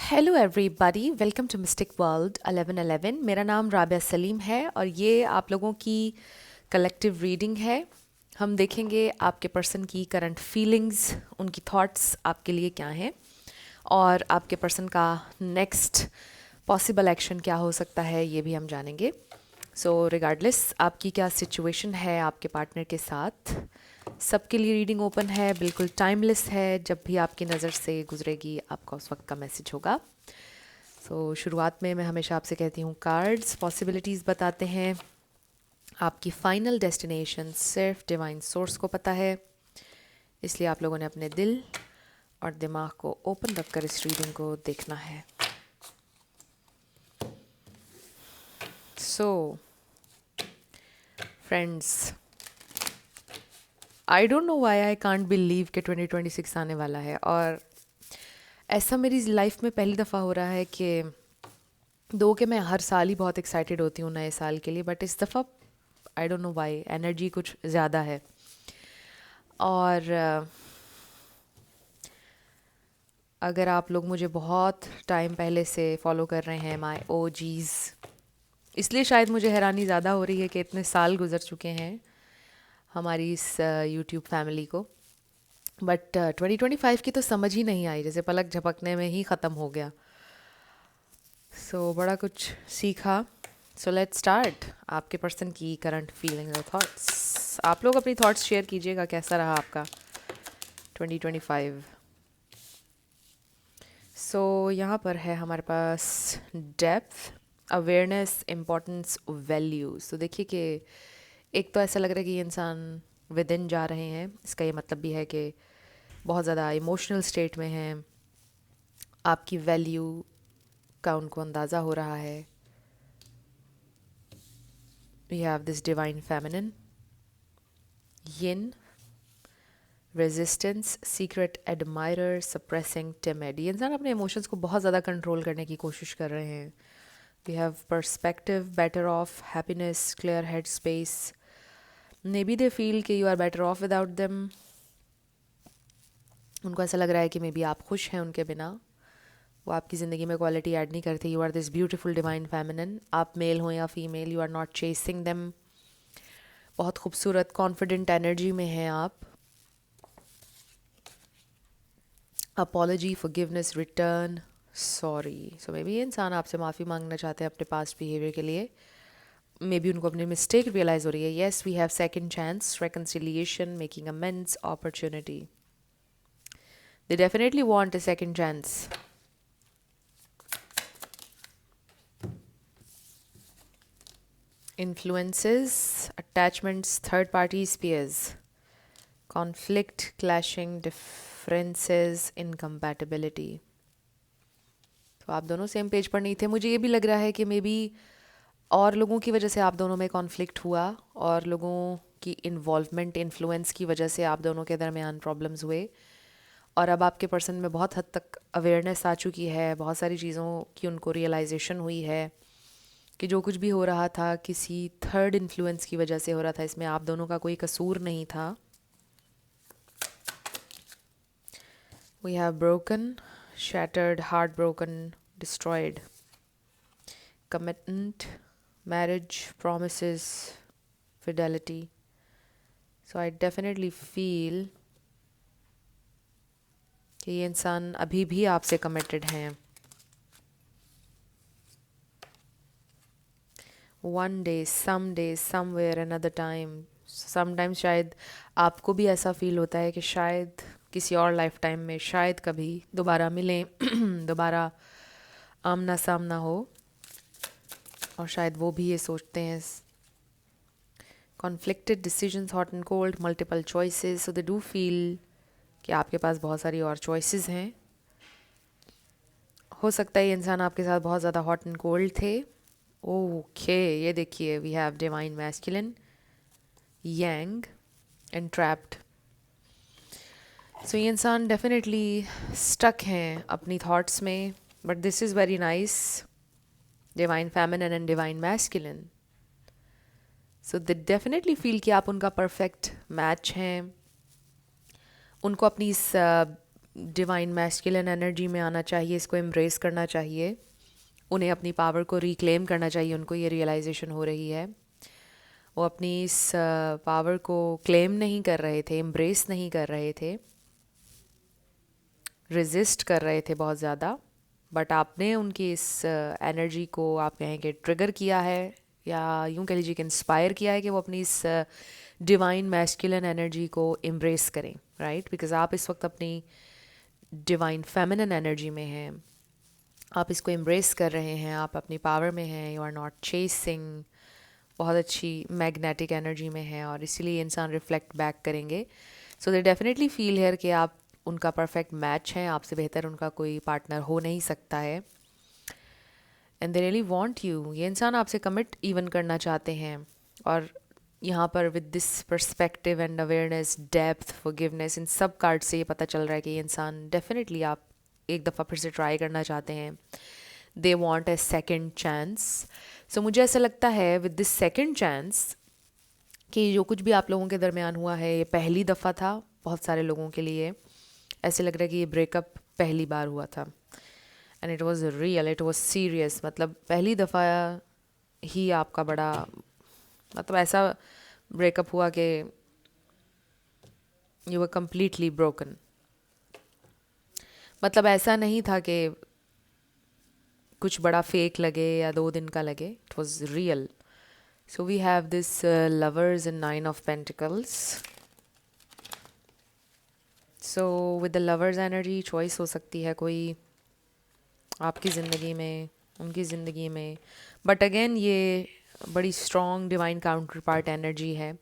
Hello everybody, welcome to mystic world 1111। मेरा नाम राबिया सलीम है और ये आप लोगों की कलेक्टिव रीडिंग है। हम देखेंगे आपके पर्सन की करंट फीलिंग्स, उनकी थॉट्स आपके लिए क्या हैं और आपके पर्सन का नेक्स्ट पॉसिबल एक्शन क्या हो सकता है, ये भी हम जानेंगे। सो रिगार्डलेस आपकी क्या सिचुएशन है आपके पार्टनर के साथ, सबके लिए रीडिंग ओपन है, बिल्कुल टाइमलेस है। जब भी आपकी नज़र से गुजरेगी आपका उस वक्त का मैसेज होगा। शुरुआत में मैं हमेशा आपसे कहती हूँ, कार्ड्स पॉसिबिलिटीज़ बताते हैं। आपकी फाइनल डेस्टिनेशन सिर्फ डिवाइन सोर्स को पता है, इसलिए आप लोगों ने अपने दिल और दिमाग को ओपन रखकर इस रीडिंग को देखना है। So friends, I don't know why I can't believe कि 2026 आने वाला है, और ऐसा मेरी लाइफ में पहली दफ़ा हो रहा है कि दो कि मैं हर साल ही बहुत एक्साइटेड होती हूँ नए साल के लिए, बट इस दफ़ा I don't know why energy कुछ ज़्यादा है। और अगर आप लोग मुझे बहुत टाइम पहले से फॉलो कर रहे हैं, माय ओजीज़, इसलिए शायद मुझे हैरानी ज़्यादा हो रही है कि इतने साल गुजर चुके हैं हमारी इस यूट्यूब फैमिली को। बट 2025 की तो समझ ही नहीं आई, जैसे पलक झपकने में ही ख़त्म हो गया। बड़ा कुछ सीखा। Let's start. आपके पर्सन की करंट फीलिंग्स और थॉट्स। आप लोग अपनी थॉट्स शेयर कीजिएगा, कैसा रहा आपका 2025। यहाँ पर है हमारे पास डेप्थ, अवेयरनेस, इम्पोर्टेंस, वैल्यूज। तो देखिए कि एक तो ऐसा लग रहा है कि ये इंसान विद इन जा रहे हैं, इसका ये मतलब भी है कि बहुत ज़्यादा इमोशनल स्टेट में हैं। आपकी वैल्यू का उनको अंदाज़ा हो रहा है। We have this divine feminine, yin, resistance, secret admirer, suppressing, timid. ये इंसान अपने इमोशंस को बहुत ज़्यादा कंट्रोल करने की कोशिश कर रहे हैं। We have perspective, better off, happiness, clear head space. May be they feel कि you are better off without them. उनको ऐसा लग रहा है कि मे बी आप खुश हैं उनके बिना, वो आपकी ज़िंदगी में क्वालिटी ऐड नहीं करते। You are this beautiful divine feminine. आप मेल हो या female, you are not chasing them. बहुत खूबसूरत कॉन्फिडेंट एनर्जी में हैं आप। Apology, forgiveness, return, sorry. Maybe ये इंसान आपसे माफ़ी मांगना चाहते हैं अपने पास्ट बिहेवियर के लिए। मे बी उनको अपनी मिस्टेक रियलाइज़ हो रही है। Yes, we have second chance, reconciliation, making amends, opportunity. They definitely want a second chance. Influences, attachments, third parties, peers, conflict, clashing, differences, incompatibility। तो आप दोनों सेम पेज पर नहीं थे। मुझे ये भी लग रहा है कि मे बी और लोगों की वजह से आप दोनों में कॉन्फ्लिक्ट हुआ, और लोगों की इन्वॉल्वमेंट, इन्फ्लुएंस की वजह से आप दोनों के दरमियान प्रॉब्लम्स हुए। और अब आपके पर्सन में बहुत हद तक अवेयरनेस आ चुकी है, बहुत सारी चीज़ों की उनको रियलाइजेशन हुई है कि जो कुछ भी हो रहा था किसी थर्ड इन्फ्लुएंस की वजह से हो रहा था, इसमें आप दोनों का कोई कसूर नहीं था। We have broken, shattered, heart broken, destroyed, commitment, marriage, promises, fidelity. So I definitely feel कि ये इंसान अभी भी आपसे कमिटेड हैं। One day, some day, somewhere, another time. Sometimes शायद आपको भी ऐसा फील होता है कि शायद किसी और लाइफ टाइम में शायद कभी दोबारा मिलें, दोबारा आमना सामना हो, और शायद वो भी ये सोचते हैं। Conflicted decisions, hot and cold, multiple choices. So they do feel कि आपके पास बहुत सारी और चॉइसेस हैं। हो सकता है ये इंसान आपके साथ बहुत ज़्यादा हॉट एंड कोल्ड थे। ओके, ये देखिए, we have divine masculine, yang, and trapped. ये इंसान डेफिनेटली स्टक हैं अपनी थॉट्स में, but this is very nice. Divine feminine and divine masculine. They definitely feel कि आप उनका परफेक्ट मैच हैं। उनको अपनी इस डिवाइन मैस्कुलिन एनर्जी में आना चाहिए, इसको एम्ब्रेस करना चाहिए, उन्हें अपनी पावर को रिक्लेम करना चाहिए। उनको ये रियलाइजेशन हो रही है, वो अपनी इस पावर को क्लेम नहीं कर रहे थे, एम्ब्रेस नहीं कर रहे थे, रेजिस्ट कर रहे थे बहुत ज़्यादा। बट आपने उनकी इस एनर्जी को आप कहें कि ट्रिगर किया है, या यूं कह लीजिए कि इंस्पायर किया है कि वो अपनी इस डिवाइन मैस्कुलिन एनर्जी को एम्ब्रेस करें, राइट? बिकॉज आप इस वक्त अपनी डिवाइन फेमिनिन एनर्जी में हैं, आप इसको एम्ब्रेस कर रहे हैं, आप अपनी पावर में हैं, यू आर नॉट चेसिंग, बहुत अच्छी मैग्नेटिक एनर्जी में है, और इसीलिए इंसान रिफ्लेक्ट बैक करेंगे। सो दे डेफिनेटली फील हेयर कि आप उनका परफेक्ट मैच हैं, आपसे बेहतर उनका कोई पार्टनर हो नहीं सकता है, and they really want you. ये इंसान आपसे कमिट इवन करना चाहते हैं, और यहाँ पर with this perspective and awareness, depth, forgiveness, इन सब कार्ड से ये पता चल रहा है कि ये इंसान डेफिनेटली आप एक दफ़ा फिर से ट्राई करना चाहते हैं। They want a second chance. So मुझे ऐसा लगता है विद दिस सेकेंड चांस कि जो कुछ भी आप लोगों के दरमियान हुआ है, ये पहली दफ़ा था बहुत सारे लोगों के लिए। ऐसे लग रहा है कि ये ब्रेकअप पहली बार हुआ था, and it was real, it was serious. मतलब पहली दफ़ा ही आपका बड़ा, मतलब ऐसा ब्रेकअप हुआ कि यू वर कम्प्लीटली ब्रोकन। मतलब ऐसा नहीं था कि कुछ बड़ा फेक लगे या 2 दिन का लगे, it was real. So we have this lovers in 9 of Pentacles। So with the lovers energy choice हो सकती है कोई आपकी ज़िंदगी में, उनकी ज़िंदगी में, बट अगेन ये बड़ी strong divine counterpart energy है,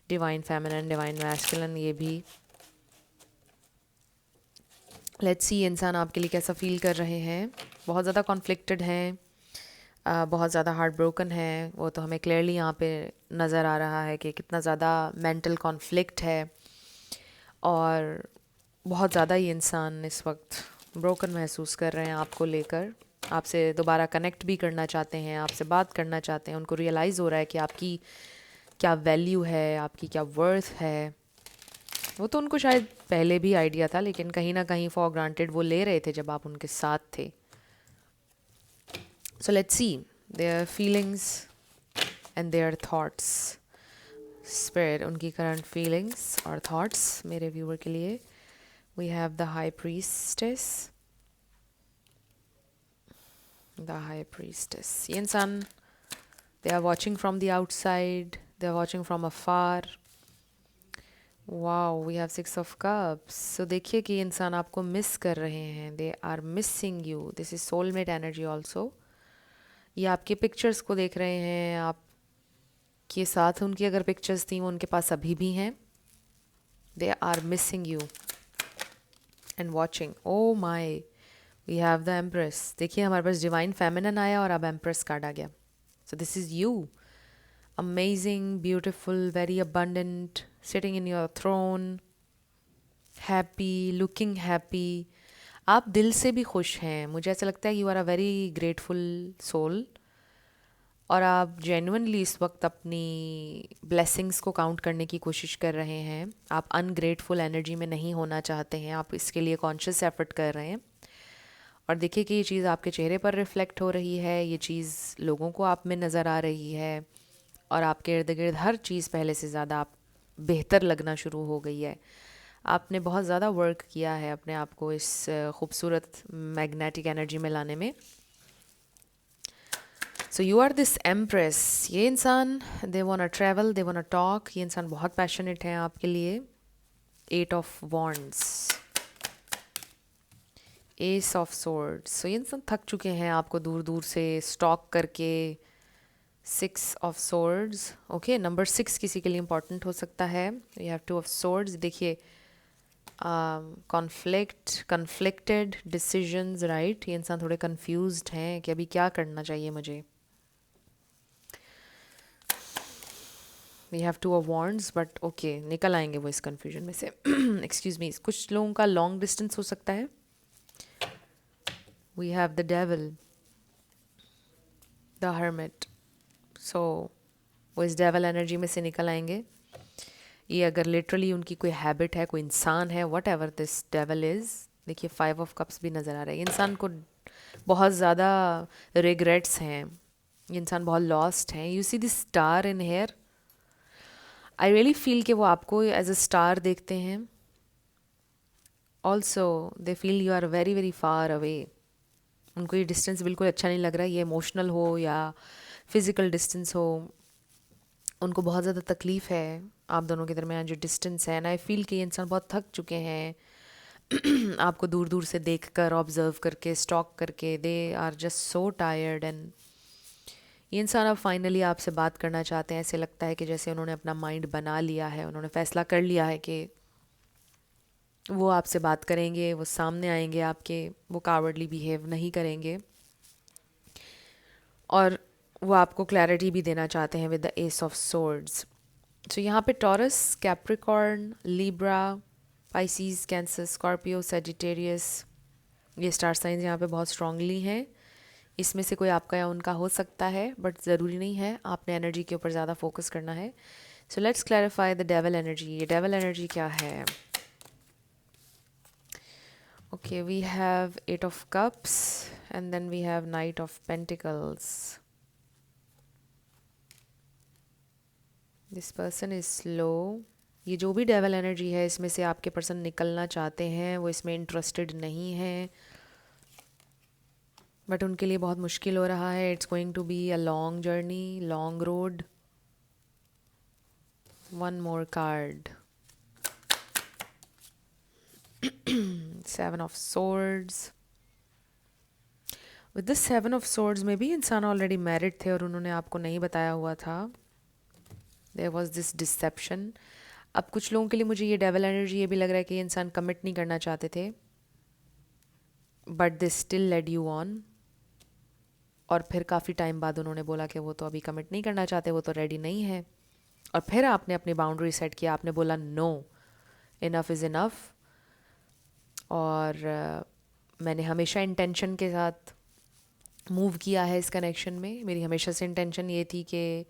डिवाइन फेमिनिन, डिवाइन मैस्कुलिन। ये भी लेट्स सी इंसान आपके लिए कैसा फील कर रहे हैं। बहुत ज़्यादा कॉन्फ्लिक्टेड हैं, बहुत ज़्यादा हार्ट ब्रोकन है, वो तो हमें क्लियरली यहाँ पे नज़र आ रहा है कि कितना ज़्यादा मेंटल कॉन्फ्लिक्ट है, और बहुत ज़्यादा ही इंसान इस वक्त ब्रोकन महसूस कर रहे हैं आपको लेकर। आपसे दोबारा कनेक्ट भी करना चाहते हैं, आपसे बात करना चाहते हैं, उनको रियलाइज़ हो रहा है कि आपकी क्या वैल्यू है, आपकी क्या वर्थ है। वो तो उनको शायद पहले भी आइडिया था, लेकिन कहीं ना कहीं फॉर ग्रांटेड वो ले रहे थे जब आप उनके साथ थे। So let's see their feelings and their thoughts. Spirit, उनकी करंट फीलिंग्स और थॉट्स मेरे व्यूअर के लिए। We have the high priestess, the high priestess. ये इंसान, they are watching from the outside, they are watching from afar. Wow, we have 6 of Cups। So देखिए कि इंसान आपको मिस कर रहे हैं, they are missing you. This is soulmate energy also. ये आपके पिक्चर्स को देख रहे हैं, आपके साथ उनकी अगर पिक्चर्स थी वो उनके पास अभी भी हैं। They are missing you and watching. Oh my, we have the empress. देखिए हमारे पास डिवाइन फेमिनिन आया और अब एम्प्रेस कार्ड आ गया। सो this is you, amazing, beautiful, very abundant, sitting in your throne, happy, looking happy। आप दिल से भी खुश हैं, मुझे ऐसा लगता है you are a very grateful soul, और आप जेन्युइनली इस वक्त अपनी ब्लेसिंग्स को काउंट करने की कोशिश कर रहे हैं। आप अनग्रेटफुल एनर्जी में नहीं होना चाहते हैं, आप इसके लिए कॉन्शियस एफर्ट कर रहे हैं। और देखिए कि ये चीज़ आपके चेहरे पर रिफ्लेक्ट हो रही है, ये चीज़ लोगों को आप में नज़र आ रही है, और आपके इर्द गिर्द हर चीज़ पहले से ज़्यादा आप बेहतर लगना शुरू हो गई है। आपने बहुत ज़्यादा वर्क किया है अपने आप को इस खूबसूरत मैग्नेटिक एनर्जी में लाने में। So you are this empress. ये इंसान, they want travel, they want talk. ये इंसान बहुत पैशनेट है आपके लिए। 8 of Wands, ace of swords. So ये इंसान थक चुके हैं आपको दूर दूर से स्टॉक करके। 6 of Swords, ओके, नंबर 6 किसी के लिए इंपॉर्टेंट हो सकता है। You have 2 of Swords। देखिए कन्फ्लिक्टेड डिसीजंस, राइट? ये इंसान थोड़े कंफ्यूज्ड हैं कि अभी क्या करना चाहिए मुझे। We have 2 of Wands, but okay, निकल आएंगे वो इस कन्फ्यूजन में से। एक्सक्यूज मी, कुछ लोगों का लॉन्ग डिस्टेंस हो सकता है। We have the devil, the hermit. So वो इस डेवल एनर्जी में से निकल आएंगे। ये अगर लिटरली उनकी कोई हैबिट है, कोई इंसान है, what ever this devil is, देखिए 5 ऑफ कप्स भी नज़र आ रहा है। ये इंसान को बहुत ज़्यादा रिग्रेट्स हैं, ये इंसान बहुत लॉस्ट हैं। You see this star in here, I really feel कि वो आपको एज अ स्टार देखते हैं। Also they feel you are very very far away. उनको ये डिस्टेंस बिल्कुल अच्छा नहीं लग रहा है, ये इमोशनल हो या फिज़िकल डिस्टेंस हो, उनको बहुत ज़्यादा तकलीफ़ है आप दोनों के दरमियान जो डिस्टेंस है। एंड आई फील कि ये इंसान बहुत थक चुके हैं आपको दूर दूर से देख कर, ऑब्जर्व करके, स्टॉक करके। They are just so tired. And ये इंसान अब फाइनली आपसे बात करना चाहते हैं। ऐसे लगता है कि जैसे उन्होंने अपना माइंड बना लिया है, उन्होंने फ़ैसला कर लिया है कि वो आपसे बात करेंगे, वो सामने आएंगे आपके, वो कावर्डली बिहेव नहीं करेंगे, और वो आपको क्लैरिटी भी देना चाहते हैं with the ace of swords. So यहाँ पे Taurus, Capricorn, Libra, Pisces, Cancer, Scorpio, Sagittarius, ये स्टार साइंस यहाँ पे बहुत स्ट्रांगली हैं। इसमें से कोई आपका या उनका हो सकता है, बट ज़रूरी नहीं है। आपने एनर्जी के ऊपर ज़्यादा फोकस करना है। So let's clarify the devil energy. ये डेवल एनर्जी क्या है? Okay, we have 8 of cups and then we have knight of pentacles. This person is slow. ये जो भी डेवल एनर्जी है, इसमें से आपके पर्सन निकलना चाहते हैं, वो इसमें इंटरेस्टेड नहीं है, बट उनके लिए बहुत मुश्किल हो रहा है। It's going to be a long journey, long road. One more card, 7 of swords. With the 7 of swords में भी इंसान ऑलरेडी मैरिड थे और उन्होंने आपको नहीं बताया हुआ था। There was this deception. अब कुछ लोगों के लिए मुझे ये डेवल एनर्जी ये भी लग रहा है कि ये इंसान कमिट नहीं करना चाहते थे, but they still led you on. और फिर काफ़ी टाइम बाद उन्होंने बोला कि वो तो अभी कमिट नहीं करना चाहते, वो तो रेडी नहीं है। और फिर आपने अपनी बाउंड्री सेट किया, आपने बोला नो, इनफ इज़ इनफ। और मैंने हमेशा इंटेंशन के साथ मूव किया है इस कनेक्शन में। मेरी हमेशा से इंटेंशन ये थी कि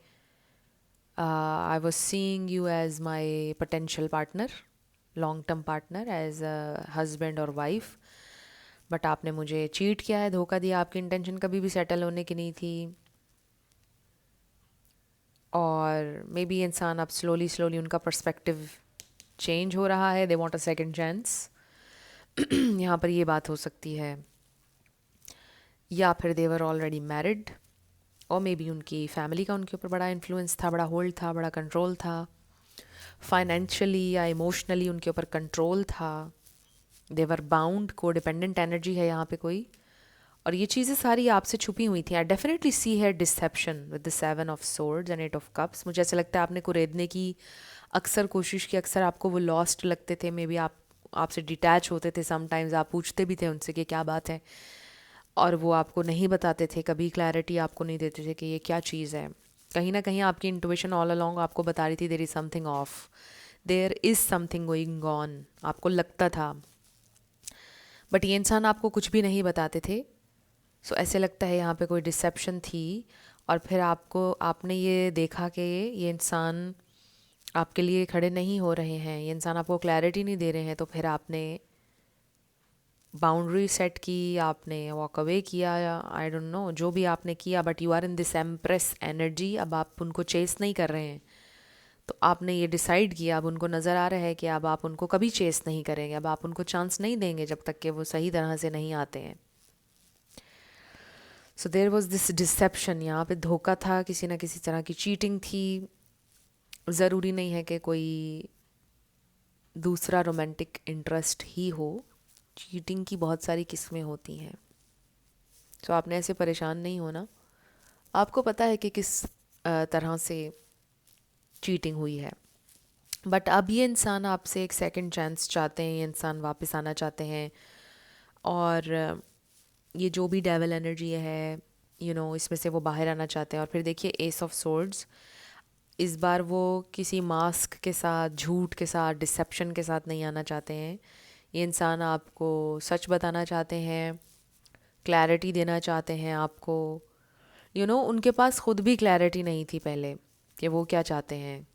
I was seeing you as my potential partner, long term partner, as a husband और वाइफ। बट आपने मुझे चीट किया है, धोखा दिया। आपकी इंटेंशन कभी भी सेटल होने की नहीं थी। और मे बी इंसान अब स्लोली स्लोली उनका पर्सपेक्टिव चेंज हो रहा है। They want a second chance. यहाँ पर ये बात हो सकती है, या फिर देवर ऑलरेडी मैरिड, और मे बी उनकी फैमिली का उनके ऊपर बड़ा इन्फ्लुएंस था, बड़ा होल्ड था, बड़ा कंट्रोल था। फाइनेंशियली या इमोशनली उनके ऊपर कंट्रोल था। देवर बाउंड, को डिपेंडेंट एनर्जी है यहाँ पे कोई, और ये चीज़ें सारी आपसे छुपी हुई थी। आई डेफिनेटली सी है deception with the 7 of swords and 8 of cups. मुझे ऐसा लगता है आपने कुरेदने की अक्सर कोशिश की, अक्सर आपको वो लॉस्ट लगते थे। मे बी आपसे डिटैच होते थे, समटाइम्स आप पूछते भी थे उनसे कि क्या बात है, और वो आपको नहीं बताते थे, कभी क्लैरिटी आपको नहीं देते थे कि ये क्या चीज़ है। कहीं ना कहीं आपकी इंट्यूशन ऑल अलोंग आपको बता रही थी there is something off, there is something going on, आपको लगता था। बट ये इंसान आपको कुछ भी नहीं बताते थे। सो ऐसे लगता है यहाँ पे कोई डिसेप्शन थी। और फिर आपने ये देखा कि ये इंसान आपके लिए खड़े नहीं हो रहे हैं, ये इंसान आपको क्लैरिटी नहीं दे रहे हैं, तो फिर आपने बाउंड्री सेट की, आपने वॉक अवे किया, आई डोंट नो जो भी आपने किया, but you are in this empress energy. अब आप उनको चेस नहीं कर रहे हैं, तो आपने ये डिसाइड किया। अब उनको नज़र आ रहा है कि अब आप उनको कभी चेस नहीं करेंगे, अब आप उनको चांस नहीं देंगे जब तक कि वो सही तरह से नहीं आते हैं। So there was this deception, यहाँ पे धोखा था, किसी ना किसी तरह की चीटिंग थी। ज़रूरी नहीं है कि कोई दूसरा रोमांटिक इंटरेस्ट ही हो, चीटिंग की बहुत सारी किस्में होती हैं। सो आपने ऐसे परेशान नहीं होना, आपको पता है कि किस तरह से चीटिंग हुई है। बट अब ये इंसान आपसे एक सेकंड चांस चाहते हैं, ये इंसान वापस आना चाहते हैं। और ये जो भी डेवल एनर्जी है, इसमें से वो बाहर आना चाहते हैं। और फिर देखिए 8 ऑफ सोर्ड्स, इस बार वो किसी मास्क के साथ, झूठ के साथ, डिसेप्शन के साथ नहीं आना चाहते हैं। ये इंसान आपको सच बताना चाहते हैं, क्लैरिटी देना चाहते हैं आपको। उनके पास खुद भी क्लैरिटी नहीं थी पहले कि वो क्या चाहते हैं।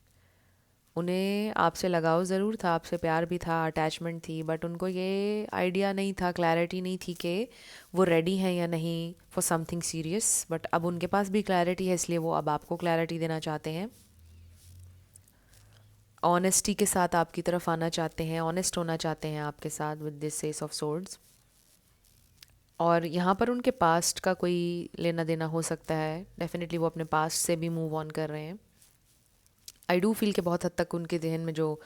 उन्हें आपसे लगाव ज़रूर था, आपसे प्यार भी था, अटैचमेंट थी, बट उनको ये आइडिया नहीं था, क्लैरिटी नहीं थी कि वो रेडी हैं या नहीं फॉर समथिंग सीरियस। बट अब उनके पास भी क्लैरिटी है, इसलिए वो अब आपको क्लैरिटी देना चाहते हैं, ऑनेस्टी के साथ आपकी तरफ आना चाहते हैं, ऑनेस्ट होना चाहते हैं आपके साथ with this S of swords. और यहाँ पर उनके पास्ट का कोई लेना देना हो सकता है, डेफिनेटली वो अपने पास्ट से भी मूव ऑन कर रहे हैं। आई डू फील कि बहुत हद तक उनके जहन में जो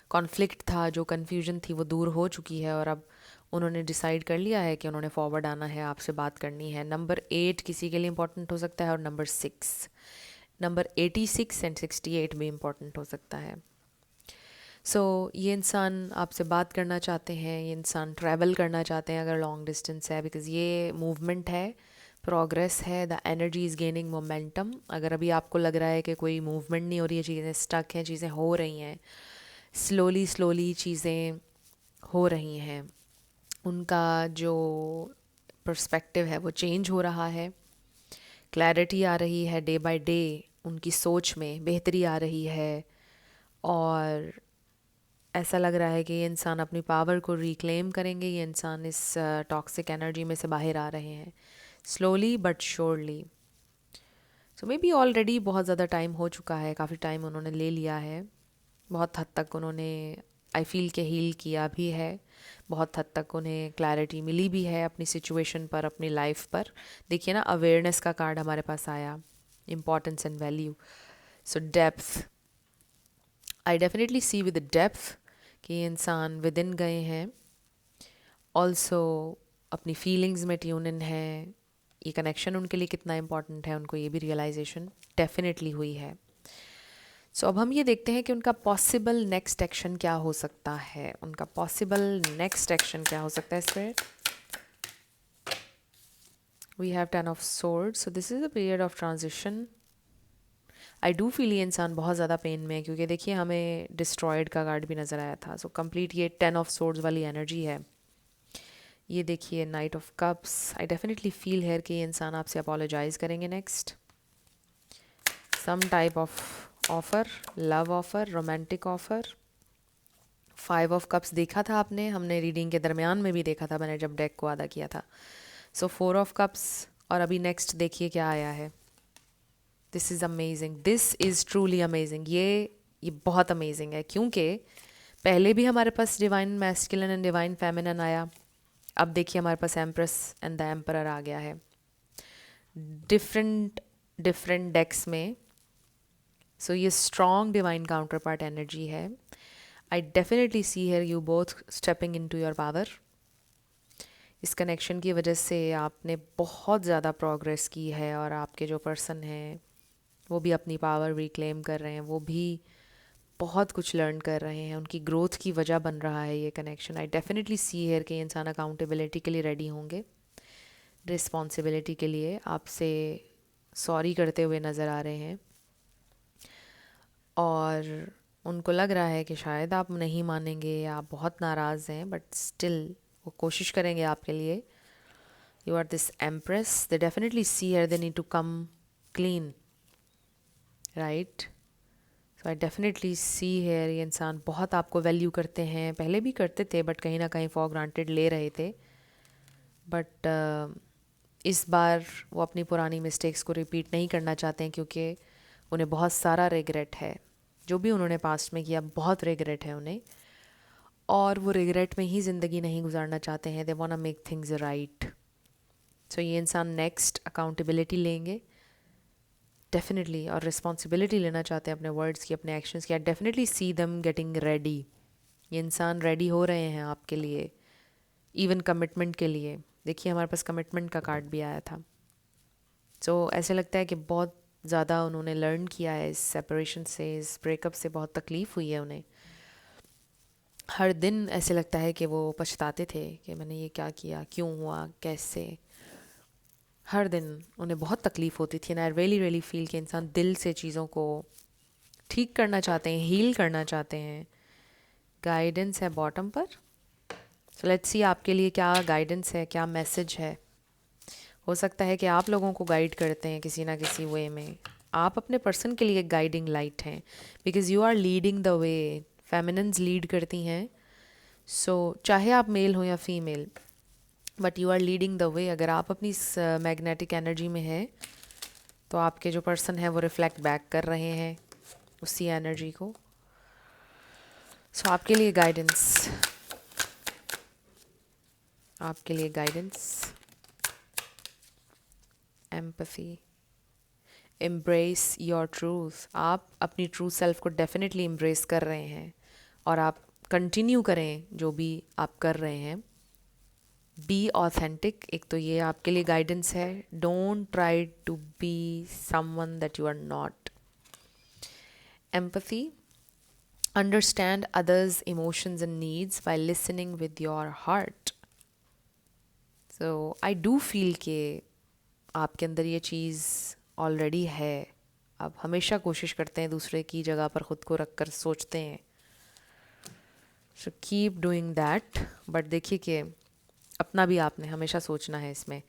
कॉन्फ्लिक्ट था, जो कन्फ्यूजन थी, वो दूर हो चुकी है और अब उन्होंने डिसाइड कर लिया है कि उन्होंने फॉरवर्ड आना है, आपसे बात करनी है। नंबर 8 किसी के लिए इंपॉर्टेंट हो सकता है और नंबर 6, नंबर 86 एंड 68 भी इम्पॉर्टेंट हो सकता है। ये इंसान आपसे बात करना चाहते हैं, ये इंसान ट्रैवल करना चाहते हैं अगर लॉन्ग डिस्टेंस है, बिकॉज़ ये मूवमेंट है, प्रोग्रेस है, the energy is gaining momentum. अगर अभी आपको लग रहा है कि कोई मूवमेंट नहीं हो रही है, चीज़ें स्टक हैं, चीज़ें हो रही हैं, स्लोली स्लोली चीज़ें हो रही हैं, उनका जो पर्सपेक्टिव है वो चेंज हो रहा है, क्लैरिटी आ रही है डे बाय डे, उनकी सोच में बेहतरी आ रही है और ऐसा लग रहा है कि ये इंसान अपनी पावर को रिक्लेम करेंगे, ये इंसान इस टॉक्सिक एनर्जी में से बाहर आ रहे हैं slowly but surely. May be already बहुत ज़्यादा टाइम हो चुका है, काफ़ी टाइम उन्होंने ले लिया है, बहुत हद तक उन्होंने आई फील के हील किया भी है, बहुत हद तक उन्हें क्लैरिटी मिली भी है अपनी सिचुएशन पर, अपनी लाइफ पर। देखिए ना, अवेयरनेस का कार्ड हमारे पास आया, importance and value. Depth, I definitely see with depth कि ये इंसान विद इन गए हैं, ऑल्सो अपनी फीलिंग्स में ट्यून इन है, ये कनेक्शन उनके लिए कितना इम्पॉर्टेंट है, उनको ये भी रियलाइजेशन डेफिनेटली हुई है। अब हम ये देखते हैं कि उनका पॉसिबल नेक्स्ट एक्शन क्या हो सकता है, उनका पॉसिबल नेक्स्ट एक्शन क्या हो सकता है। Spirit, we have 10 of swords, so this is a period of transition. I do feel ये इंसान बहुत ज़्यादा पेन में है, क्योंकि देखिए हमें डिस्ट्रॉयड का कार्ड भी नज़र आया था। कंप्लीट ये 10 ऑफ सोर्ड्स वाली एनर्जी है। ये देखिए knight of cups, I definitely feel है कि ये इंसान आपसे अपोलोजाइज करेंगे next, some type of offer, love offer, romantic offer. 5 of cups देखा था आपने, हमने रीडिंग के दरमियान में भी देखा था, मैंने जब डेक को आधा किया था। 4 ऑफ कप्स, और अभी नेक्स्ट देखिए क्या आया है। This is amazing, this is truly amazing. ये बहुत अमेजिंग है, क्योंकि पहले भी हमारे पास divine masculine and divine feminine आया, अब देखिए हमारे पास एम्प्रेस एंड द एम्परर आ गया है डिफरेंट डेक्स में। ये strong divine counterpart energy है। I definitely see here you both stepping into your power. इस कनेक्शन की वजह से आपने बहुत ज़्यादा प्रोग्रेस की है और आपके जो पर्सन हैं वो भी अपनी पावर रिक्लेम कर रहे हैं, वो भी बहुत कुछ लर्न कर रहे हैं, उनकी ग्रोथ की वजह बन रहा है ये connection. I definitely see here कि इंसान अकाउंटेबिलिटी के लिए रेडी होंगे, रिस्पॉन्सिबिलिटी के लिए आपसे सॉरी करते हुए नज़र आ रहे हैं, और उनको लग रहा है कि शायद आप नहीं मानेंगे या आप बहुत नाराज़ हैं, बट स्टिल वो कोशिश करेंगे आपके लिए। You are this empress, they definitely see here they need to come clean, right. I definitely see here ये इंसान बहुत आपको वैल्यू करते हैं, पहले भी करते थे बट कहीं ना कहीं फॉर ग्रांटेड ले रहे थे, बट इस बार वो अपनी पुरानी मिस्टेक्स को रिपीट नहीं करना चाहते हैं, क्योंकि उन्हें बहुत सारा रिग्रेट है, जो भी उन्होंने पास्ट में किया बहुत रिग्रेट है उन्हें, और वो रिग्रेट में ही ज़िंदगी नहीं गुजारना चाहते हैं। They want to make things right. ये इंसान नेक्स्ट अकाउंटेबिलिटी लेंगे डेफिनेटली, और रिस्पॉन्सिबिलिटी लेना चाहते हैं अपने वर्ड्स की, अपने एक्शंस की। I definitely see them getting ready. ये इंसान रेडी हो रहे हैं आपके लिए, इवन कमिटमेंट के लिए। देखिए हमारे पास कमिटमेंट का कार्ड भी आया था। ऐसे लगता है कि बहुत ज़्यादा उन्होंने लर्न किया है इस सेपरेशन से, इस ब्रेकअप से बहुत तकलीफ़ हुई है उन्हें। हर दिन ऐसे लगता है कि वो पछताते थे कि मैंने ये क्या किया, क्यों हुआ, कैसे। हर दिन उन्हें बहुत तकलीफ़ होती थी। एंड आई रियली फील कि इंसान दिल से चीज़ों को ठीक करना चाहते हैं, हील करना चाहते हैं। गाइडेंस है बॉटम पर। लेट्स सी आपके लिए क्या गाइडेंस है, क्या मैसेज है। हो सकता है कि आप लोगों को गाइड करते हैं किसी ना किसी वे में, आप अपने पर्सन के लिए गाइडिंग लाइट हैं, because you are leading the way. Feminines lead करती हैं, सो चाहे आप मेल हो या female, but you are leading the way. अगर आप अपनी मैग्नेटिक एनर्जी में हैं तो आपके जो पर्सन है वो रिफ्लेक्ट बैक कर रहे हैं उसी एनर्जी को। सो आपके लिए गाइडेंस, आपके लिए guidance, empathy, embrace your truth. आप अपनी ट्रू सेल्फ को डेफिनेटली एम्ब्रेस कर रहे हैं और आप कंटिन्यू करें जो भी आप कर रहे हैं। बी ऑथेंटिक, एक तो ये आपके लिए गाइडेंस है। Don't try to be someone that you are not. Empathy, understand others emotions and needs by listening with your heart. So I do feel कि आपके अंदर ये चीज़ ऑलरेडी है। आप हमेशा कोशिश करते हैं दूसरे की जगह पर ख़ुद को रख कर सोचते हैं। So keep doing that. But देखिए कि अपना भी आपने हमेशा सोचना है इसमें।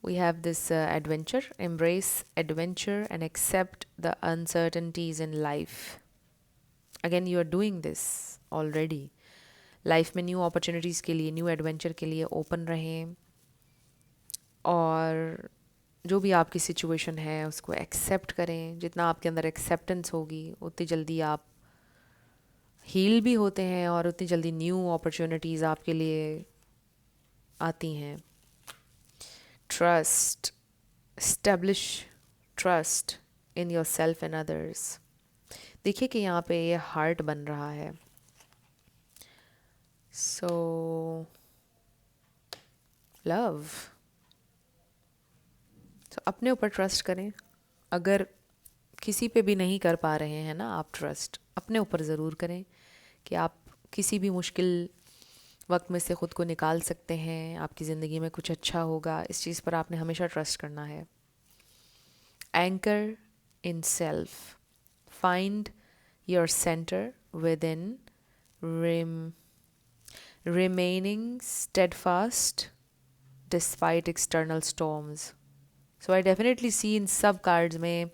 We have this adventure, embrace adventure and accept the uncertainties in life. Again you are doing this already. Life में न्यू अपॉर्चुनिटीज़ के लिए, न्यू एडवेंचर के लिए ओपन रहें और जो भी आपकी सिचुएशन है उसको एक्सेप्ट करें। जितना आपके अंदर एक्सेप्टेंस होगी उतनी जल्दी आप हील भी होते हैं और उतनी जल्दी न्यू अपॉर्चुनिटीज़ आपके लिए आती हैं। Trust, establish trust in your self and others. देखिए कि यहाँ पे ये हार्ट बन रहा है। सो लव, तो अपने ऊपर ट्रस्ट करें। अगर किसी पे भी नहीं कर पा रहे हैं ना आप ट्रस्ट, अपने ऊपर ज़रूर करें कि आप किसी भी मुश्किल वक्त में से ख़ुद को निकाल सकते हैं। आपकी ज़िंदगी में कुछ अच्छा होगा, इस चीज़ पर आपने हमेशा ट्रस्ट करना है। Anchor in self, find your centre with in, remaining steadfast despite external storms. So I definitely see इन सब कार्ड्स में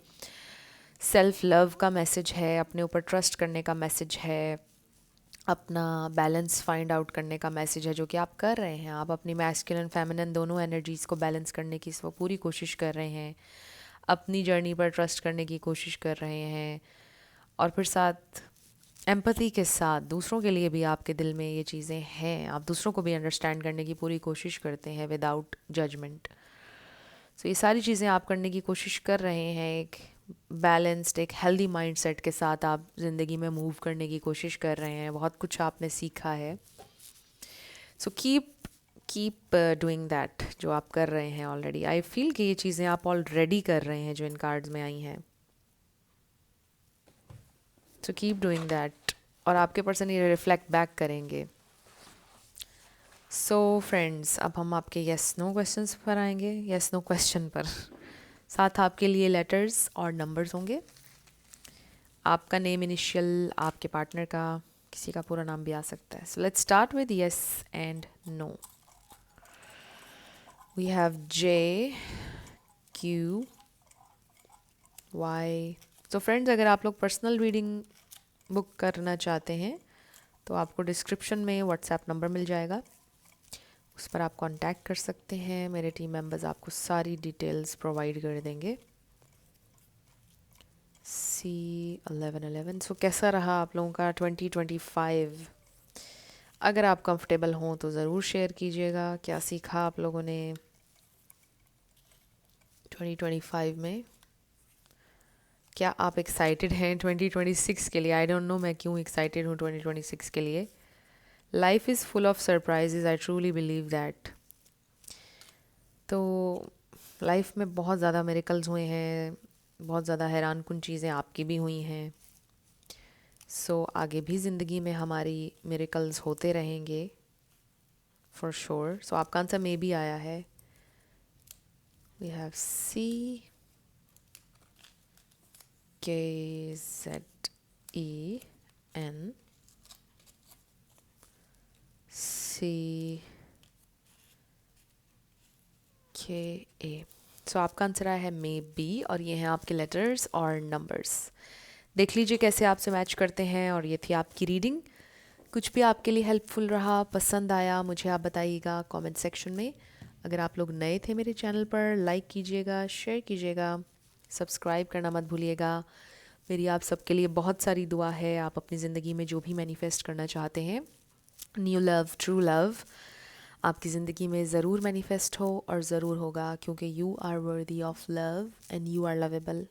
सेल्फ लव का मैसेज है, अपने ऊपर ट्रस्ट करने का मैसेज है, अपना बैलेंस फाइंड आउट करने का मैसेज है, जो कि आप कर रहे हैं। आप अपनी मैस्कुलिन फेमिनिन दोनों एनर्जीज़ को बैलेंस करने की वो पूरी कोशिश कर रहे हैं, अपनी जर्नी पर ट्रस्ट करने की कोशिश कर रहे हैं और फिर साथ एम्पैथी के साथ दूसरों के लिए भी आपके दिल में ये चीज़ें हैं। आप दूसरों को भी अंडरस्टैंड करने की पूरी कोशिश करते हैं विदाउट जजमेंट। सो ये सारी चीज़ें आप करने की कोशिश कर रहे हैं। एक बैलेंस्ड, एक हेल्दी माइंडसेट के साथ आप ज़िंदगी में मूव करने की कोशिश कर रहे हैं। बहुत कुछ आपने सीखा है। सो कीप डूइंग दैट जो आप कर रहे हैं ऑलरेडी। आई फील कि ये चीज़ें आप ऑलरेडी कर रहे हैं जो इन कार्ड्स में आई हैं। सो कीप डूइंग दैट और आपके पर्सन ये रिफ्लेक्ट बैक करेंगे। सो फ्रेंड्स, अब हम आपके येस नो क्वेश्चंस पर आएंगे। येस नो क्वेश्चन पर साथ आपके लिए लेटर्स और नंबर्स होंगे। आपका नेम इनिशियल, आपके पार्टनर का, किसी का पूरा नाम भी आ सकता है। So let's start with yes and no. We have J, Q, Y. तो फ्रेंड्स, अगर आप लोग पर्सनल रीडिंग बुक करना चाहते हैं तो आपको डिस्क्रिप्शन में व्हाट्सएप नंबर मिल जाएगा, उस पर आप कांटेक्ट कर सकते हैं। मेरे टीम मेंबर्स आपको सारी डिटेल्स प्रोवाइड कर देंगे। C1111। सो कैसा रहा आप लोगों का 2025? अगर आप कंफर्टेबल हों तो ज़रूर शेयर कीजिएगा। क्या सीखा आप लोगों ने 2025 में? क्या आप एक्साइटेड हैं 2026 के लिए? आई डोंट नो मैं क्यों एक्साइटेड हूँ 2026 के लिए। Life is full of surprises, I truly believe that. तो लाइफ में बहुत ज़्यादा मिरेकल्स हुए हैं, बहुत ज़्यादा हैरानकुन चीज़ें आपकी भी हुई हैं। सो आगे भी ज़िंदगी में हमारी मिरेकल्स होते रहेंगे फॉर श्योर। सो आपका आंसर मे भी आया है। We have C, KZEN, CKA। So आपका आंसर आया है मे बी, और ये हैं आपके लेटर्स और नंबर्स। देख लीजिए कैसे आपसे मैच करते हैं। और ये थी आपकी रीडिंग। कुछ भी आपके लिए हेल्पफुल रहा, पसंद आया, मुझे आप बताइएगा कमेंट सेक्शन में। अगर आप लोग नए थे मेरे चैनल पर, लाइक कीजिएगा, शेयर कीजिएगा, सब्सक्राइब करना मत भूलिएगा। मेरी आप सबके लिए बहुत सारी दुआ है। आप अपनी ज़िंदगी में जो भी मैनिफेस्ट करना चाहते हैं, न्यू लव, ट्रू लव, आपकी ज़िंदगी में ज़रूर मैनिफेस्ट हो और ज़रूर होगा, क्योंकि you are worthy of love and you are lovable.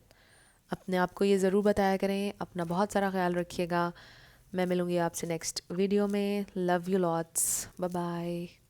अपने आप को ये ज़रूर बताया करें। अपना बहुत सारा ख्याल रखिएगा। मैं मिलूँगी आपसे नेक्स्ट वीडियो में। Love you lots, bye bye.